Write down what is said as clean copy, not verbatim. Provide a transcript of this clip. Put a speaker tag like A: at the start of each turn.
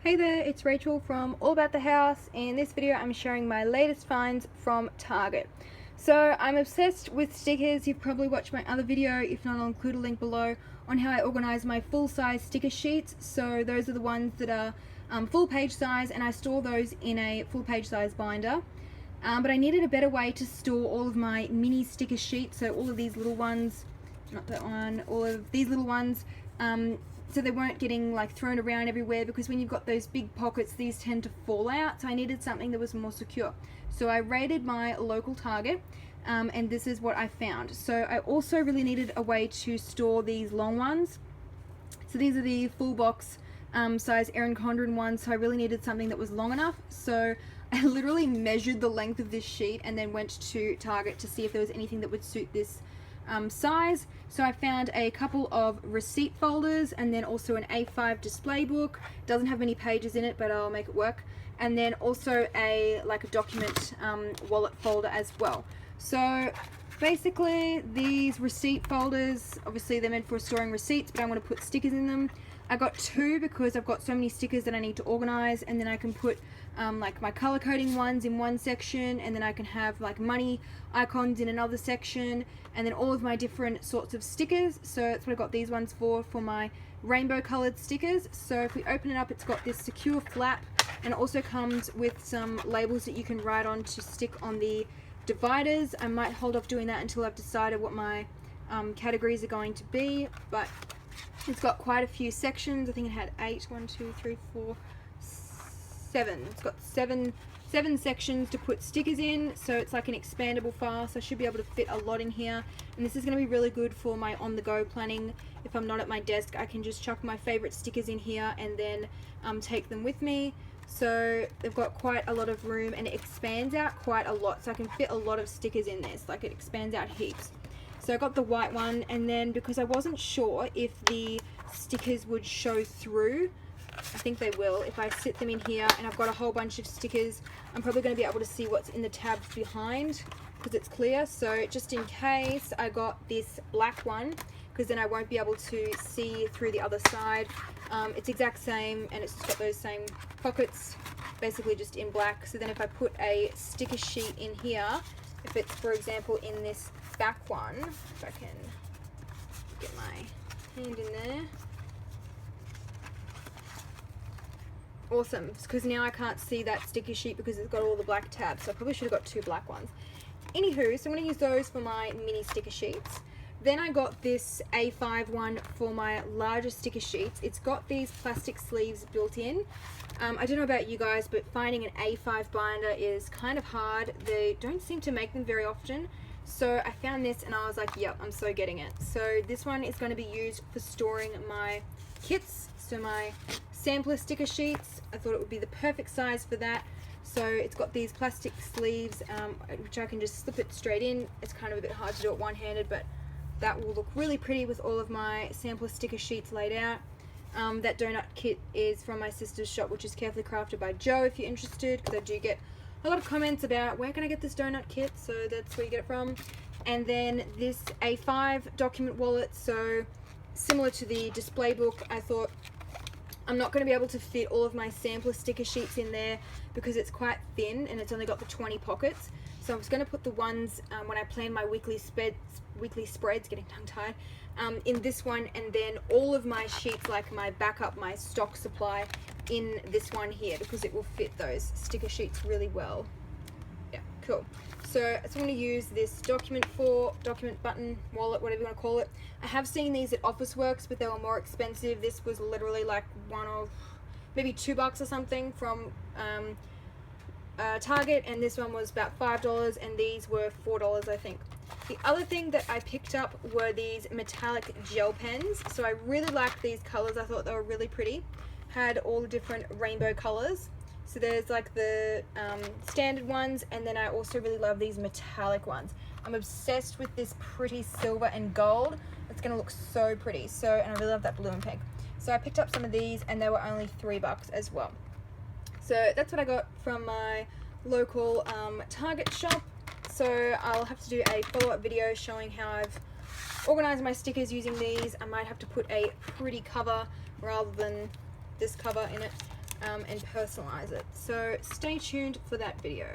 A: Hey there, it's Rachel from All About the House. In this video I'm sharing my latest finds from Target. So I'm obsessed with stickers. You've probably watched my other video, if not I'll include a link below, on how I organize my full-size sticker sheets. So those are the ones that are full page size, and I store those in a full page size binder. But I needed a better way to store all of my mini sticker sheets, so all of these little ones, not that one, all of these little ones, so they weren't getting like thrown around everywhere, because when you've got those big pockets these tend to fall out. So I needed something that was more secure. So I raided my local Target, and this is what I found. So I also really needed a way to store these long ones. So these are the full box size Erin Condren ones, so I really needed something that was long enough. So I literally measured the length of this sheet and then went to Target to see if there was anything that would suit this size. So I found a couple of receipt folders, and then also an A5 display book. Doesn't have many pages in it, but I'll make it work. And then also a document wallet folder as well. So basically these receipt folders, obviously they're meant for storing receipts, but I want to put stickers in them. I got two because I've got so many stickers that I need to organize, and then I can put like my color coding ones in one section, and then I can have like money icons in another section, and then all of my different sorts of stickers. So that's what I got these ones for my rainbow colored stickers. So if we open it up, it's got this secure flap, and it also comes with some labels that you can write on to stick on the dividers. I might hold off doing that until I've decided what my categories are going to be, but it's got quite a few sections. I think it had 7. It's got seven sections to put stickers in, so it's like an expandable file, so I should be able to fit a lot in here. And this is going to be really good for my on-the-go planning. If I'm not at my desk, I can just chuck my favorite stickers in here and then take them with me. So they've got quite a lot of room, and it expands out quite a lot, so I can fit a lot of stickers in this. Like, it expands out heaps. So I got the white one, and then because I wasn't sure if the stickers would show through, I think they will if I sit them in here, and I've got a whole bunch of stickers. I'm probably going to be able to see what's in the tabs behind because it's clear. So just in case, I got this black one, because then I won't be able to see through the other side. It's exact same, and it's just got those same pockets, basically just in black. So then if I put a sticker sheet in here, if it's, for example, in this back one, if I can get my hand in there. Awesome, because now I can't see that sticker sheet because it's got all the black tabs, so I probably should have got two black ones. Anywho, so I'm going to use those for my mini sticker sheets. Then I got this A5 one for my larger sticker sheets. It's got these plastic sleeves built in. I don't know about you guys, but finding an A5 binder is kind of hard. They don't seem to make them very often. So I found this and I was like, yep, I'm so getting it. So this one is going to be used for storing my kits, so my sampler sticker sheets. I thought it would be the perfect size for that. So it's got these plastic sleeves, which I can just slip it straight in. It's kind of a bit hard to do it one-handed, but that will look really pretty with all of my sampler sticker sheets laid out. That donut kit is from my sister's shop, which is Carefully Crafted by Joe, if you're interested, because I do get a lot of comments about where can I get this donut kit, so that's where you get it from. And then this A5 document wallet, so similar to the display book. I thought I'm not going to be able to fit all of my sampler sticker sheets in there because it's quite thin and it's only got the 20 pockets. So I'm just going to put the ones when I plan my weekly spreads, getting tongue-tied, in this one, and then all of my sheets, like my backup, my stock supply, in this one here, because it will fit those sticker sheets really well. Yeah, cool. So I'm going to use this document button, wallet, whatever you want to call it. I have seen these at Officeworks, but they were more expensive. This was literally like maybe $2 or something from Target, and this one was about $5, and these were $4, I think. The other thing that I picked up were these metallic gel pens. So I really liked these colors. I thought they were really pretty. Had all the different rainbow colors. So there's like the standard ones, and then I also really love these metallic ones. I'm obsessed with this pretty silver and gold. It's gonna look so pretty. So, and I really love that blue and pink. So I picked up some of these, and they were only $3 as well. So that's what I got from my local Target shop. So I'll have to do a follow-up video showing how I've organized my stickers using these. I might have to put a pretty cover rather than this cover in it. and personalize it. So stay tuned for that video.